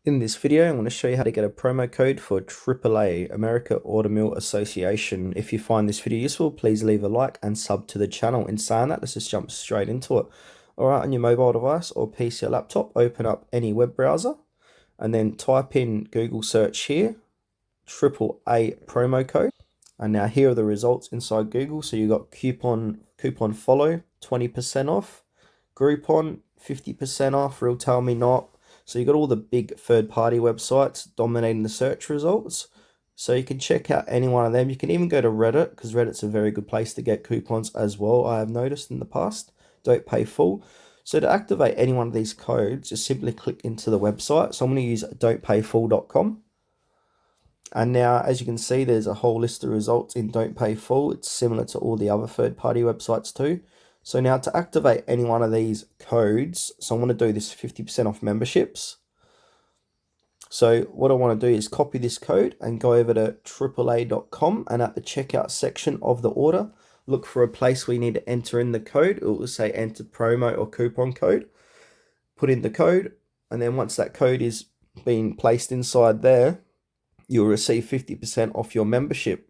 In this video, I'm going to show you how to get a promo code for AAA, America Automobile Association. If you find this video useful, please leave a like and sub to the channel. In saying that, let's just jump straight into it. Alright, on your mobile device or PC or laptop, open up any web browser and then type in Google search here, AAA promo code. And now here are the results inside Google. So you got coupon follow, 20% off, Groupon, 50% off, Real Tell Me Not. So you got all the big third-party websites dominating the search results. So you can check out any one of them. You can even go to Reddit, because Reddit's a very good place to get coupons as well, I have noticed in the past. Don't pay full. So to activate any one of these codes, just simply click into the website. So I'm going to use don'tpayfull.com. And now, as you can see, there's a whole list of results in Don't Pay Full. It's similar to all the other third-party websites too. So now to activate any one of these codes, so I'm going to do this 50% off memberships. So what I want to do is copy this code and go over to AAA.com, and at the checkout section of the order, look for a place where you need to enter in the code. It will say enter promo or coupon code. Put in the code, and then once that code is being placed inside there, you'll receive 50% off your membership.